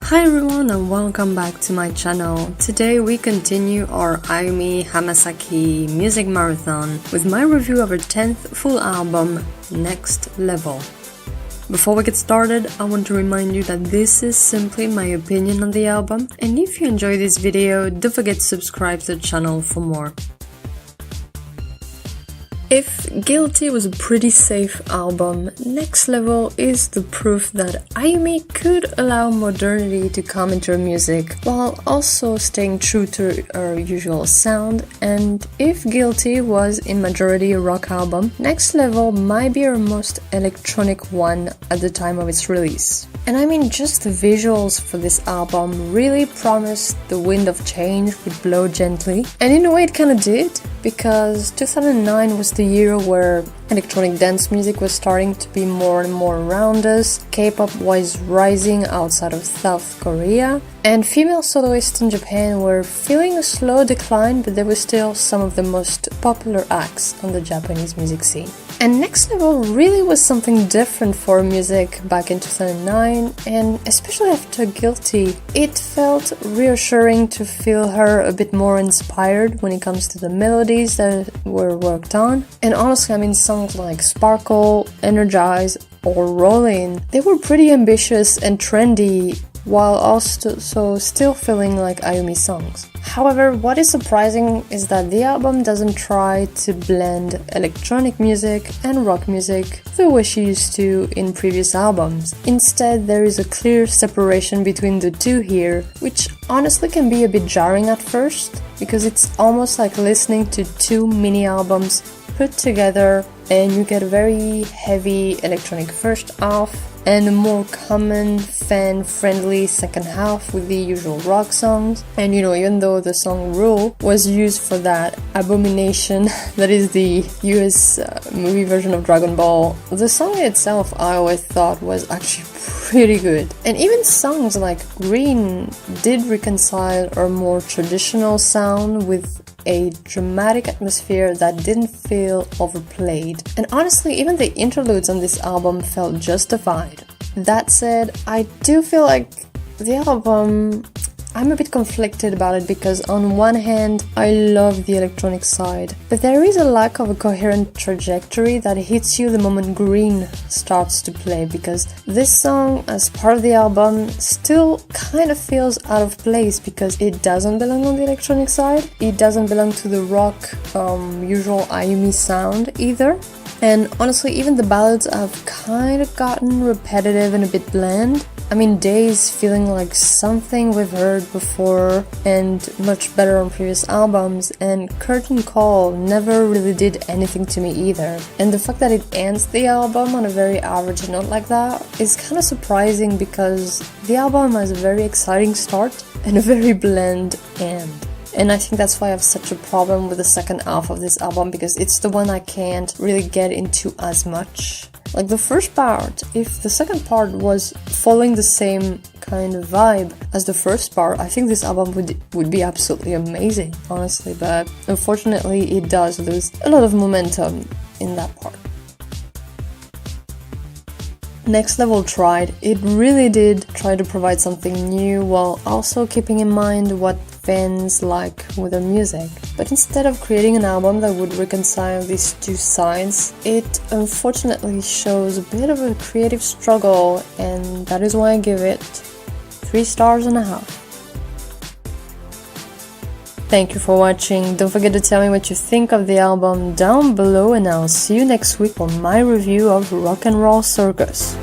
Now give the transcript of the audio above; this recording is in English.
Hi everyone and welcome back to my channel. Today we continue our Ayumi Hamasaki music marathon with my review of her 10th full album, Next Level. Before we get started, I want to remind you that this is simply my opinion on the album, and if you enjoy this video, don't forget to subscribe to the channel for more. If Guilty was a pretty safe album, Next Level is the proof that Ayumi could allow modernity to come into her music while also staying true to her usual sound, and if Guilty was in majority a rock album, Next Level might be her most electronic one at the time of its release. And I mean, just the visuals for this album really promised the wind of change would blow gently, and in a way it kinda did, because 2009 was the year where electronic dance music was starting to be more and more around us, K-pop was rising outside of South Korea, and female soloists in Japan were feeling a slow decline, but they were still some of the most popular acts on the Japanese music scene. And Next Level really was something different for music back in 2009, and especially after Guilty, it felt reassuring to feel her a bit more inspired when it comes to the melodies that were worked on. And honestly, I mean, songs like Sparkle, Energize, or Rollin', they were pretty ambitious and trendy, while also still feeling like Ayumi songs. However, what is surprising is that the album doesn't try to blend electronic music and rock music the way she used to in previous albums. Instead, there is a clear separation between the two here, which honestly can be a bit jarring at first, because it's almost like listening to two mini albums put together, and you get a very heavy electronic first half and a more common fan-friendly second half with the usual rock songs. And even though the song Rule was used for that abomination that is the US movie version of Dragon Ball, the song itself I always thought was actually pretty good. And even songs like Green did reconcile a more traditional sound with a dramatic atmosphere that didn't feel overplayed. And honestly, even the interludes on this album felt justified. That said, I do feel like the album, I'm a bit conflicted about it, because on one hand, I love the electronic side, but there is a lack of a coherent trajectory that hits you the moment Green starts to play, because this song, as part of the album, still kind of feels out of place because it doesn't belong on the electronic side, it doesn't belong to the rock usual Ayumi sound either. And honestly, even the ballads have kind of gotten repetitive and a bit bland. I mean, Days feeling like something we've heard before and much better on previous albums, and Curtain Call never really did anything to me either. And the fact that it ends the album on a very average note like that is kind of surprising, because the album has a very exciting start and a very bland end. And I think that's why I have such a problem with the second half of this album, because it's the one I can't really get into as much. Like the first part, if the second part was following the same kind of vibe as the first part, I think this album would be absolutely amazing, honestly, but unfortunately it does lose a lot of momentum in that part. Next Level tried. It really did try to provide something new while also keeping in mind what fans like with their music. But instead of creating an album that would reconcile these two sides, it unfortunately shows a bit of a creative struggle, and that is why I give it 3.5 stars. Thank you for watching. Don't forget to tell me what you think of the album down below, and I'll see you next week for my review of Rock and Roll Circus.